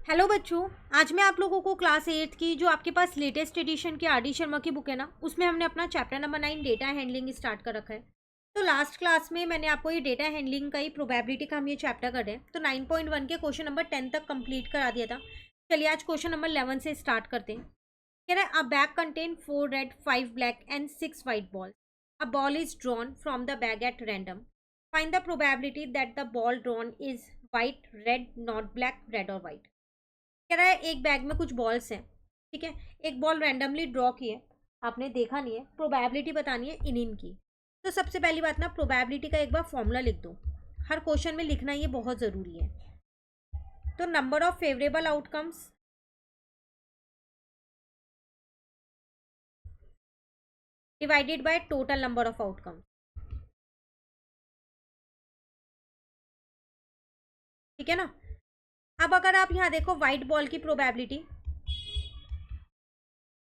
Hello बच्चों। आज मैं आप लोगों को क्लास 8 की जो आपके पास लेटेस्ट एडिशन की आर डी शर्मा की बुक है ना, उसमें हमने अपना chapter number 9 data handling start कर रखा है। तो लास्ट क्लास में मैंने आपको ये डेटा हैंडलिंग का ही प्रोबेबिलिटी का हम ये चैप्टर कर रहे हैं। तो 9.1 के क्वेश्चन नंबर 10 तक कंप्लीट करा दिया था। चलिए आज क्वेश्चन नंबर 11 से स्टार्ट करते हैं। कह रहा है अ bag contain 4 red 5 black and 6 white ball. A ball is drawn from the bag at random. Find the probability that the ball drawn is white red not black red और white. कह रहा है एक बैग में कुछ balls हैं। ठीक है, एक बॉल रैंडमली ड्रॉ की है, आपने देखा नहीं है, प्रोबेबिलिटी बतानी है इन की। तो सबसे पहली बात ना, प्रोबेबिलिटी का एक बार फॉर्मूला लिख दो। हर क्वेश्चन में लिखना ये बहुत ज़रूरी है। तो number of favourable outcomes divided by total number of outcomes. ठीक है ना। अब अगर आप यहाँ देखो व्हाइट बॉल की प्रोबेबिलिटी,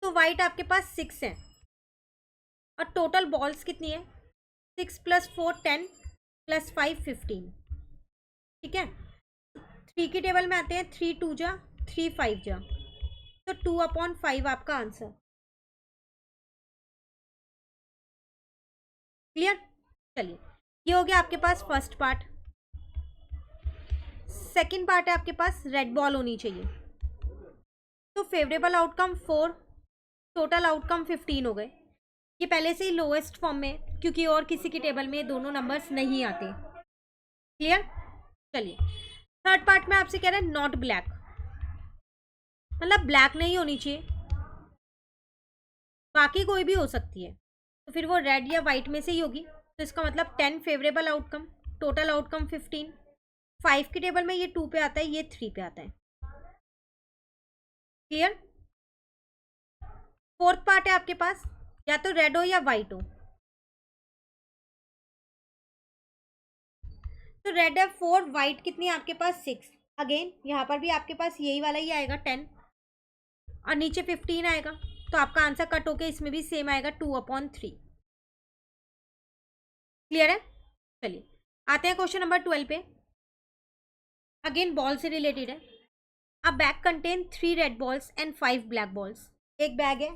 तो व्हाइट आपके पास 6 है और टोटल बॉल्स कितनी है? 6 + 4 10 + 5 15। ठीक है, 3 की टेबल में आते हैं। 3 2 जा 3 5 जा, तो 2/5 आपका आंसर। क्लियर। चलिए, ये हो गया आपके पास फर्स्ट पार्ट। सेकंड पार्ट है आपके पास रेड बॉल होनी चाहिए। तो फेवरेबल आउटकम 4, टोटल आउटकम 15 हो गए। ये पहले से ही लोएस्ट फॉर्म में है, क्योंकि और किसी की टेबल में ये दोनों नंबर्स नहीं आते। क्लियर। चलिए, थर्ड पार्ट में आपसे कह रहा है नॉट ब्लैक, मतलब ब्लैक नहीं होनी चाहिए, बाकी कोई भी हो सकती है। तो फिर वो रेड या वाइट में से ही होगी। तो इसका मतलब 10 फेवरेबल आउटकम, टोटल आउटकम 15। 5 की टेबल में ये 2 पे आता है, ये 3 पे आता है। क्लियर। फोर्थ पार्ट है आपके पास, या तो रेड हो या वाइट हो। तो रेड है 4, वाइट कितनी है आपके पास 6। अगेन यहाँ पर भी आपके पास यही वाला ही आएगा 10 और नीचे 15 आएगा। तो आपका आंसर कट होके इसमें भी सेम आएगा 2/3। क्लियर है। चलिए आते हैं क्वेश्चन नंबर 12 पे। अगेन बॉल से रिलेटेड है। अ bag contain 3 red balls and 5 black balls. एक बैग है,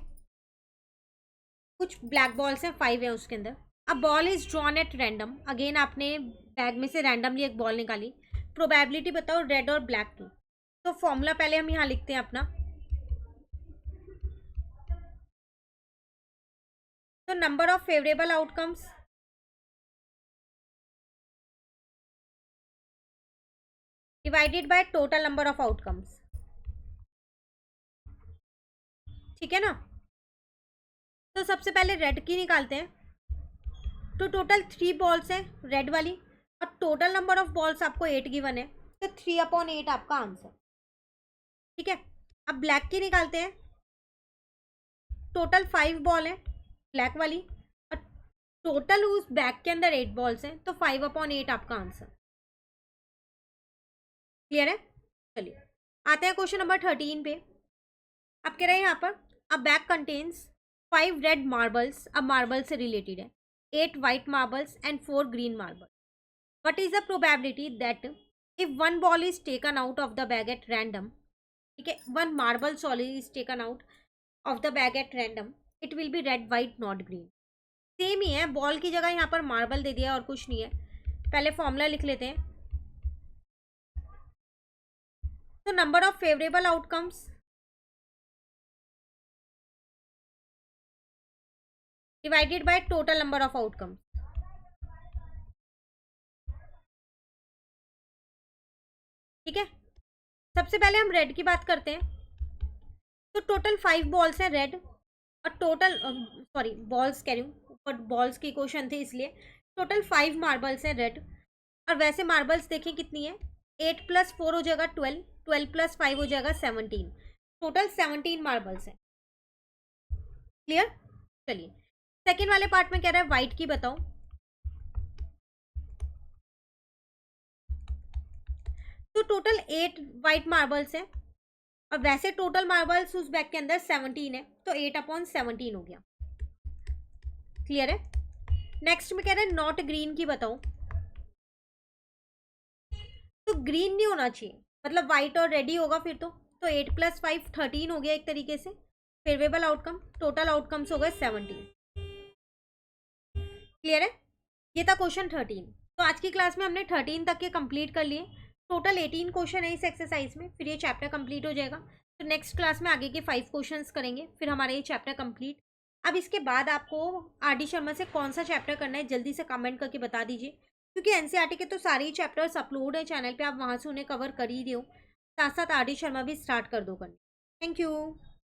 कुछ ब्लैक बॉल्स हैं, 5 है उसके अंदर। A ball is drawn at random. Again आपने बैग में से रैंडमली एक बॉल निकाली। प्रोबेबिलिटी बताओ रेड और ब्लैक की। तो फॉर्मूला पहले हम यहाँ लिखते हैं अपना। तो number of favourable outcomes divided by total number of outcomes. ठीक है ना। तो सबसे पहले रेड की निकालते हैं। तो टोटल 3 बॉल्स हैं रेड वाली, और टोटल नंबर ऑफ बॉल्स आपको 8 गिवन है। तो 3/8 आपका आंसर। ठीक है, अब ब्लैक की निकालते हैं। टोटल 5 बॉल है ब्लैक वाली, और टोटल उस बैग के अंदर 8 बॉल्स हैं, तो 5/8 आपका आंसर। क्लियर है। चलिए आते हैं क्वेश्चन नंबर 13 पे। आप कह रहे हैं यहाँ पर a bag contains 5 red marbles. अब मार्बल से रिलेटेड है। 8 white marbles and 4 green marble. What is the probability that if one ball is taken out of the bag at random. ठीक है, one marble solid is taken out of the bag at random, it will be red white not green. Same ही है, ball की जगह यहाँ पर marble दे दिया और कुछ नहीं है। पहले फॉर्मूला लिख लेते हैं। तो number of favourable outcomes divided by total number of outcomes. ठीक है, सबसे पहले हम रेड की बात करते हैं। तो टोटल 5 बॉल्स हैं रेड, और टोटल सॉरी बॉल्स कह रही हूँ, ऊपर बॉल्स की क्वेश्चन थे इसलिए। टोटल 5 मार्बल्स हैं रेड, और वैसे मार्बल्स देखें कितनी है। 8 + 4 हो जाएगा 12, 12 + 5 हो जाएगा 17। टोटल 17 मार्बल्स हैं। क्लियर। चलिए सेकेंड वाले पार्ट में कह रहा है वाइट की बताओ। तो टोटल 8 वाइट मार्बल्स हैं, और वैसे टोटल मार्बल्स उस बैग के अंदर 17 है, तो 8/17 हो गया। क्लियर है। नेक्स्ट में कह रहे हैं नॉट ग्रीन की बताओ। तो ग्रीन नहीं होना चाहिए, मतलब वाइट और रेड ही होगा फिर तो 8 + 5 13 हो गया एक तरीके से फेवरेबल आउटकम। टोटल आउटकम्स हो गए 17। क्लियर है? ये था क्वेश्चन 13। तो आज की क्लास में हमने 13 तक के कंप्लीट कर लिए। टोटल 18 क्वेश्चन है इस एक्सरसाइज में, फिर ये चैप्टर कंप्लीट हो जाएगा। तो नेक्स्ट क्लास में आगे के 5 क्वेश्चंस करेंगे, फिर हमारा ये चैप्टर कंप्लीट। अब इसके बाद आपको आर डी शर्मा से कौन सा चैप्टर करना है जल्दी से कमेंट करके बता दीजिए, क्योंकि एनसीईआरटी के तो सारे ही चैप्टर्स अपलोड है चैनल पे, आप वहाँ से उन्हें कवर कर ही रहे हो। साथ साथ आर डी शर्मा भी स्टार्ट कर दो करना। Thank you.